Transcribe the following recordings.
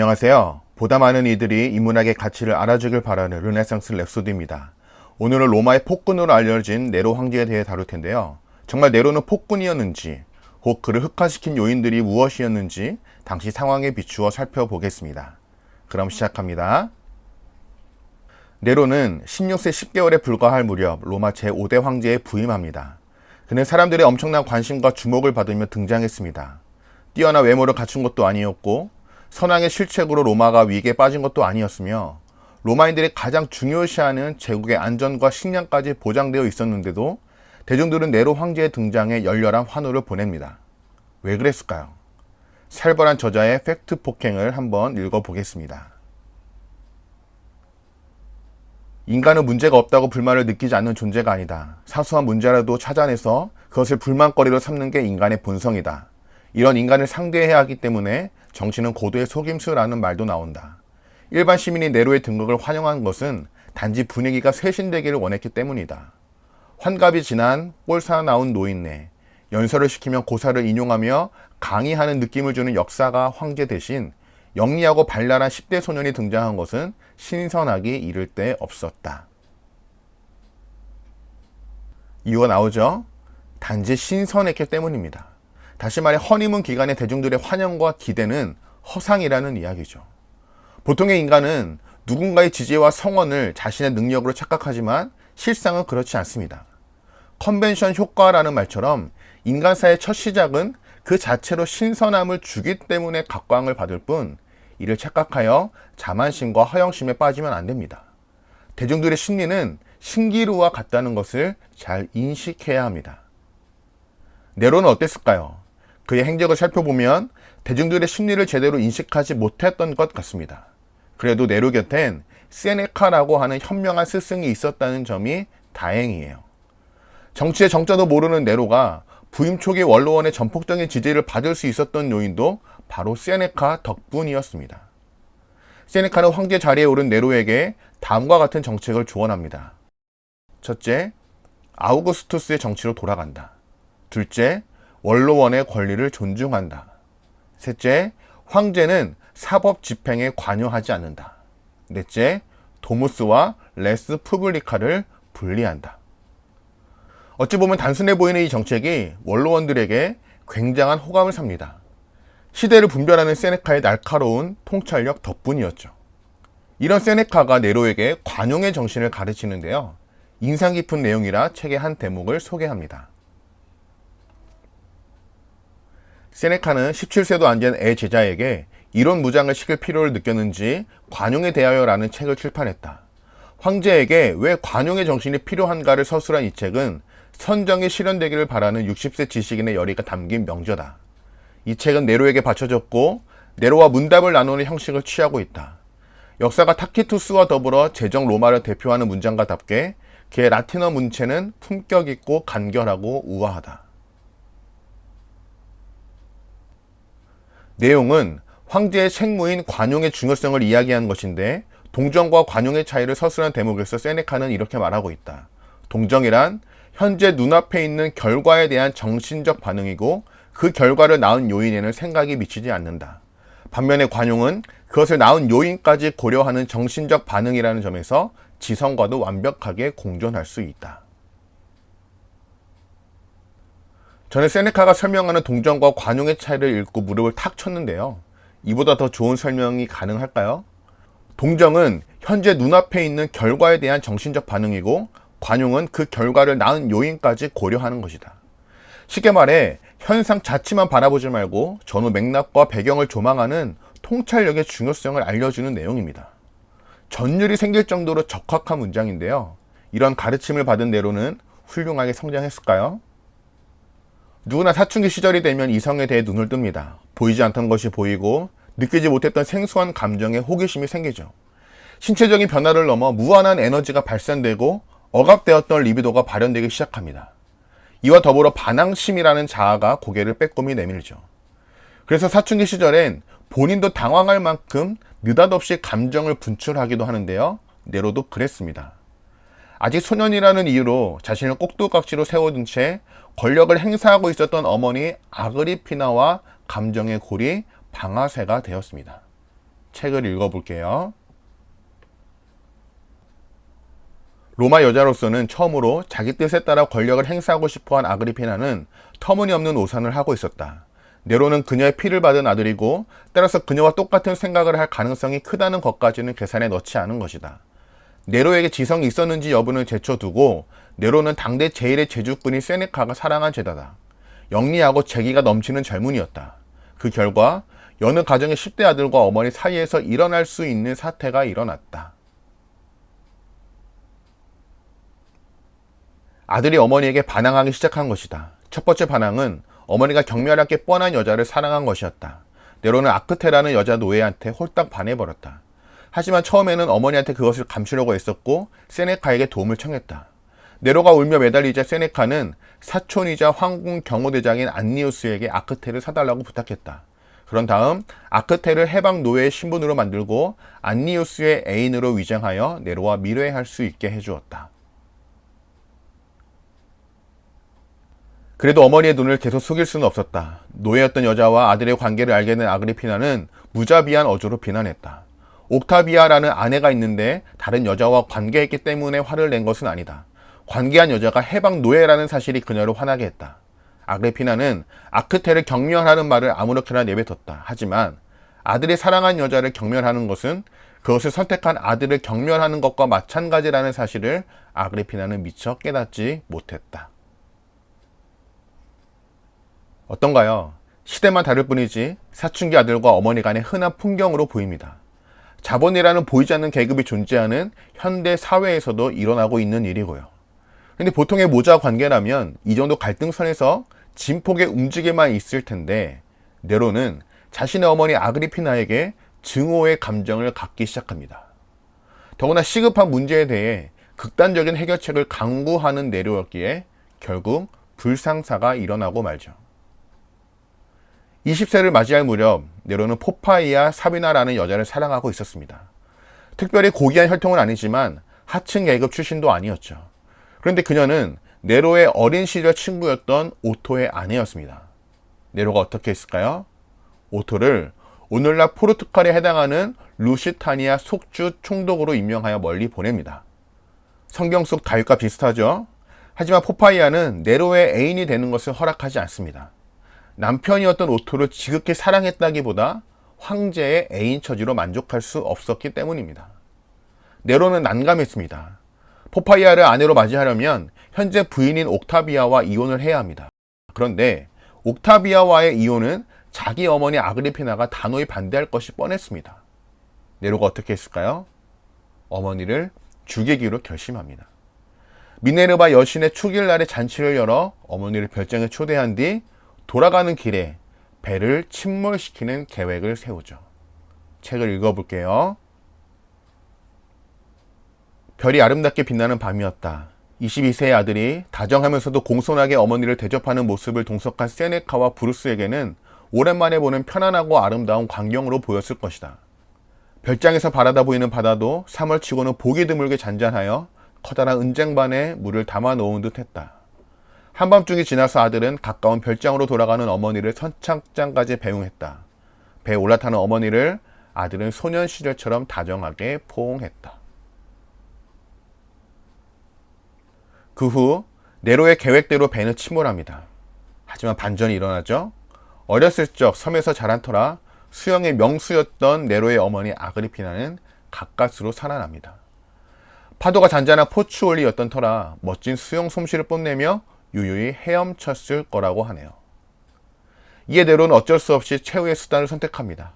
안녕하세요. 보다 많은 이들이 인문학의 가치를 알아주길 바라는 르네상스 랩소디입니다. 오늘은 로마의 폭군으로 알려진 네로 황제에 대해 다룰 텐데요. 정말 네로는 폭군이었는지, 혹 그를 흑화시킨 요인들이 무엇이었는지 당시 상황에 비추어 살펴보겠습니다. 그럼 시작합니다. 네로는 16세 10개월에 불과할 무렵 로마 제5대 황제에 부임합니다. 그는 사람들의 엄청난 관심과 주목을 받으며 등장했습니다. 뛰어난 외모를 갖춘 것도 아니었고 선왕의 실책으로 로마가 위기에 빠진 것도 아니었으며 로마인들이 가장 중요시하는 제국의 안전과 식량까지 보장되어 있었는데도 대중들은 네로 황제의 등장에 열렬한 환호를 보냅니다. 왜 그랬을까요? 살벌한 저자의 팩트 폭행을 한번 읽어보겠습니다. 인간은 문제가 없다고 불만을 느끼지 않는 존재가 아니다. 사소한 문제라도 찾아내서 그것을 불만거리로 삼는 게 인간의 본성이다. 이런 인간을 상대해야 하기 때문에 정치는 고도의 속임수라는 말도 나온다. 일반 시민이 네로의 등극을 환영한 것은 단지 분위기가 쇄신되기를 원했기 때문이다. 환갑이 지난 꼴사 나온 노인네, 연설을 시키면 고사를 인용하며 강의하는 느낌을 주는 역사가 황제 대신 영리하고 발랄한 10대 소년이 등장한 것은 신선하기 이를 데 없었다. 이유가 나오죠? 단지 신선했기 때문입니다. 다시 말해 허니문 기간의 대중들의 환영과 기대는 허상이라는 이야기죠. 보통의 인간은 누군가의 지지와 성원을 자신의 능력으로 착각하지만 실상은 그렇지 않습니다. 컨벤션 효과라는 말처럼 인간사의 첫 시작은 그 자체로 신선함을 주기 때문에 각광을 받을 뿐 이를 착각하여 자만심과 허영심에 빠지면 안 됩니다. 대중들의 심리는 신기루와 같다는 것을 잘 인식해야 합니다. 네로는 어땠을까요? 그의 행적을 살펴보면 대중들의 심리를 제대로 인식하지 못했던 것 같습니다. 그래도 네로 곁엔 세네카라고 하는 현명한 스승이 있었다는 점이 다행이에요. 정치의 정자도 모르는 네로가 부임 초기 원로원의 전폭적인 지지를 받을 수 있었던 요인도 바로 세네카 덕분이었습니다. 세네카는 황제 자리에 오른 네로에게 다음과 같은 정책을 조언합니다. 첫째, 아우구스투스의 정치로 돌아간다. 둘째, 원로원의 권리를 존중한다. 셋째, 황제는 사법 집행에 관여하지 않는다. 넷째, 도무스와 레스 푸블리카를 분리한다. 어찌 보면 단순해 보이는 이 정책이 원로원들에게 굉장한 호감을 삽니다. 시대를 분별하는 세네카의 날카로운 통찰력 덕분이었죠. 이런 세네카가 네로에게 관용의 정신을 가르치는데요. 인상 깊은 내용이라 책의 한 대목을 소개합니다. 세네카는 17세도 안 된 애 제자에게 이론 무장을 시킬 필요를 느꼈는지 관용에 대하여라는 책을 출판했다. 황제에게 왜 관용의 정신이 필요한가를 서술한 이 책은 선정이 실현되기를 바라는 60세 지식인의 열의가 담긴 명저다. 이 책은 네로에게 바쳐졌고 네로와 문답을 나누는 형식을 취하고 있다. 역사가 타키투스와 더불어 제정 로마를 대표하는 문장가답게 그의 라틴어 문체는 품격 있고 간결하고 우아하다. 내용은 황제의 책무인 관용의 중요성을 이야기하는 것인데 동정과 관용의 차이를 서술한 대목에서 세네카는 이렇게 말하고 있다. 동정이란 현재 눈앞에 있는 결과에 대한 정신적 반응이고 그 결과를 낳은 요인에는 생각이 미치지 않는다. 반면에 관용은 그것을 낳은 요인까지 고려하는 정신적 반응이라는 점에서 지성과도 완벽하게 공존할 수 있다. 저는 세네카가 설명하는 동정과 관용의 차이를 읽고 무릎을 탁 쳤는데요. 이보다 더 좋은 설명이 가능할까요? 동정은 현재 눈앞에 있는 결과에 대한 정신적 반응이고 관용은 그 결과를 낳은 요인까지 고려하는 것이다. 쉽게 말해 현상 자체만 바라보지 말고 전후 맥락과 배경을 조망하는 통찰력의 중요성을 알려주는 내용입니다. 전율이 생길 정도로 적확한 문장인데요. 이런 가르침을 받은 네로는 훌륭하게 성장했을까요? 누구나 사춘기 시절이 되면 이성에 대해 눈을 뜹니다. 보이지 않던 것이 보이고 느끼지 못했던 생소한 감정에 호기심이 생기죠. 신체적인 변화를 넘어 무한한 에너지가 발산되고 억압되었던 리비도가 발현되기 시작합니다. 이와 더불어 반항심이라는 자아가 고개를 빼꼼히 내밀죠. 그래서 사춘기 시절엔 본인도 당황할 만큼 느닷없이 감정을 분출하기도 하는데요. 네로도 그랬습니다. 아직 소년이라는 이유로 자신을 꼭두각시로 세워둔 채 권력을 행사하고 있었던 어머니 아그리피나와 감정의 골이 방아쇠가 되었습니다. 책을 읽어볼게요. 로마 여자로서는 처음으로 자기 뜻에 따라 권력을 행사하고 싶어한 아그리피나는 터무니없는 오산을 하고 있었다. 네로는 그녀의 피를 받은 아들이고 따라서 그녀와 똑같은 생각을 할 가능성이 크다는 것까지는 계산에 넣지 않은 것이다. 네로에게 지성이 있었는지 여부는 제쳐두고 네로는 당대 제일의 제주꾼인 세네카가 사랑한 제자다. 영리하고 재기가 넘치는 젊은이였다. 그 결과 여느 가정의 10대 아들과 어머니 사이에서 일어날 수 있는 사태가 일어났다. 아들이 어머니에게 반항하기 시작한 것이다. 첫 번째 반항은 어머니가 경멸하게 뻔한 여자를 사랑한 것이었다. 네로는 아크테라는 여자 노예한테 홀딱 반해버렸다. 하지만 처음에는 어머니한테 그것을 감추려고 했었고 세네카에게 도움을 청했다. 네로가 울며 매달리자 세네카는 사촌이자 황궁 경호대장인 안니우스에게 아크테를 사달라고 부탁했다. 그런 다음 아크테를 해방 노예의 신분으로 만들고 안니우스의 애인으로 위장하여 네로와 밀회할 수 있게 해주었다. 그래도 어머니의 눈을 계속 속일 수는 없었다. 노예였던 여자와 아들의 관계를 알게 된 아그리피나는 무자비한 어조로 비난했다. 옥타비아라는 아내가 있는데 다른 여자와 관계했기 때문에 화를 낸 것은 아니다. 관계한 여자가 해방 노예라는 사실이 그녀를 화나게 했다. 아그리피나는 아크테를 경멸하는 말을 아무렇게나 내뱉었다. 하지만 아들이 사랑한 여자를 경멸하는 것은 그것을 선택한 아들을 경멸하는 것과 마찬가지라는 사실을 아그리피나는 미처 깨닫지 못했다. 어떤가요? 시대만 다를 뿐이지 사춘기 아들과 어머니 간의 흔한 풍경으로 보입니다. 자본이라는 보이지 않는 계급이 존재하는 현대 사회에서도 일어나고 있는 일이고요. 근데 보통의 모자 관계라면 이 정도 갈등선에서 진폭의 움직임만 있을 텐데 네로는 자신의 어머니 아그리피나에게 증오의 감정을 갖기 시작합니다. 더구나 시급한 문제에 대해 극단적인 해결책을 강구하는 네로였기에 결국 불상사가 일어나고 말죠. 20세를 맞이할 무렵 네로는 포파이아 사비나라는 여자를 사랑하고 있었습니다. 특별히 고귀한 혈통은 아니지만 하층 계급 출신도 아니었죠. 그런데 그녀는 네로의 어린 시절 친구였던 오토의 아내였습니다. 네로가 어떻게 했을까요? 오토를 오늘날 포르투갈에 해당하는 루시타니아 속주 총독으로 임명하여 멀리 보냅니다. 성경 속 다윗과 비슷하죠? 하지만 포파이아는 네로의 애인이 되는 것을 허락하지 않습니다. 남편이었던 오토를 지극히 사랑했다기보다 황제의 애인 처지로 만족할 수 없었기 때문입니다. 네로는 난감했습니다. 포파이아를 아내로 맞이하려면 현재 부인인 옥타비아와 이혼을 해야 합니다. 그런데 옥타비아와의 이혼은 자기 어머니 아그리피나가 단호히 반대할 것이 뻔했습니다. 네로가 어떻게 했을까요? 어머니를 죽이기로 결심합니다. 미네르바 여신의 축일날에 잔치를 열어 어머니를 별장에 초대한 뒤 돌아가는 길에 배를 침몰시키는 계획을 세우죠. 책을 읽어볼게요. 별이 아름답게 빛나는 밤이었다. 22세의 아들이 다정하면서도 공손하게 어머니를 대접하는 모습을 동석한 세네카와 브루스에게는 오랜만에 보는 편안하고 아름다운 광경으로 보였을 것이다. 별장에서 바라다 보이는 바다도 3월치고는 보기 드물게 잔잔하여 커다란 은쟁반에 물을 담아 놓은 듯 했다. 한밤중이 지나서 아들은 가까운 별장으로 돌아가는 어머니를 선착장까지 배웅했다. 배에 올라타는 어머니를 아들은 소년 시절처럼 다정하게 포옹했다. 그 후 네로의 계획대로 배는 침몰합니다. 하지만 반전이 일어나죠. 어렸을 적 섬에서 자란 터라 수영의 명수였던 네로의 어머니 아그리피나는 가까스로 살아납니다. 파도가 잔잔한 포추올리였던 터라 멋진 수영 솜씨를 뽐내며 유유히 헤엄쳤을 거라고 하네요. 이에 네로는 어쩔 수 없이 최후의 수단을 선택합니다.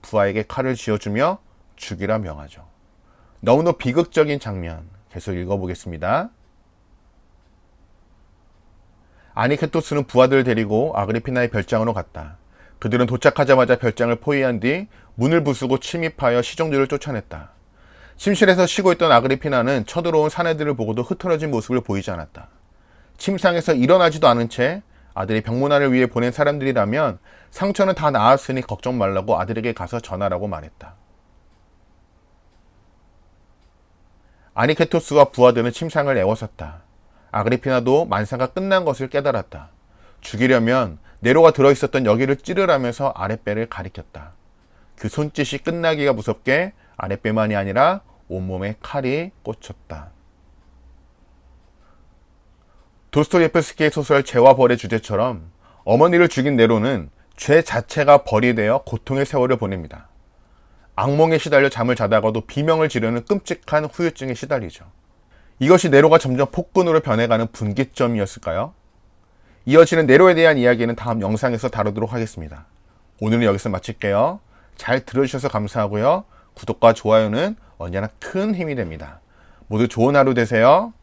부하에게 칼을 쥐어주며 죽이라 명하죠. 너무나 비극적인 장면, 계속 읽어보겠습니다. 아니케토스는 부하들을 데리고 아그리피나의 별장으로 갔다. 그들은 도착하자마자 별장을 포위한 뒤 문을 부수고 침입하여 시종들을 쫓아냈다. 침실에서 쉬고 있던 아그리피나는 쳐들어온 사내들을 보고도 흐트러진 모습을 보이지 않았다. 침상에서 일어나지도 않은 채 아들이 병문안을 위해 보낸 사람들이라면 상처는 다 나았으니 걱정 말라고 아들에게 가서 전하라고 말했다. 아니케토스와 부하들은 침상을 애워쌌다. 아그리피나도 만사가 끝난 것을 깨달았다. 죽이려면 네로가 들어있었던 여기를 찌르라면서 아랫배를 가리켰다. 그 손짓이 끝나기가 무섭게 아랫배만이 아니라 온몸에 칼이 꽂혔다. 도스토옙스키의 소설 죄와 벌의 주제처럼 어머니를 죽인 네로는 죄 자체가 벌이 되어 고통의 세월을 보냅니다. 악몽에 시달려 잠을 자다가도 비명을 지르는 끔찍한 후유증에 시달리죠. 이것이 네로가 점점 폭군으로 변해가는 분기점이었을까요? 이어지는 네로에 대한 이야기는 다음 영상에서 다루도록 하겠습니다. 오늘은 여기서 마칠게요. 잘 들어주셔서 감사하고요. 구독과 좋아요는 언제나 큰 힘이 됩니다. 모두 좋은 하루 되세요.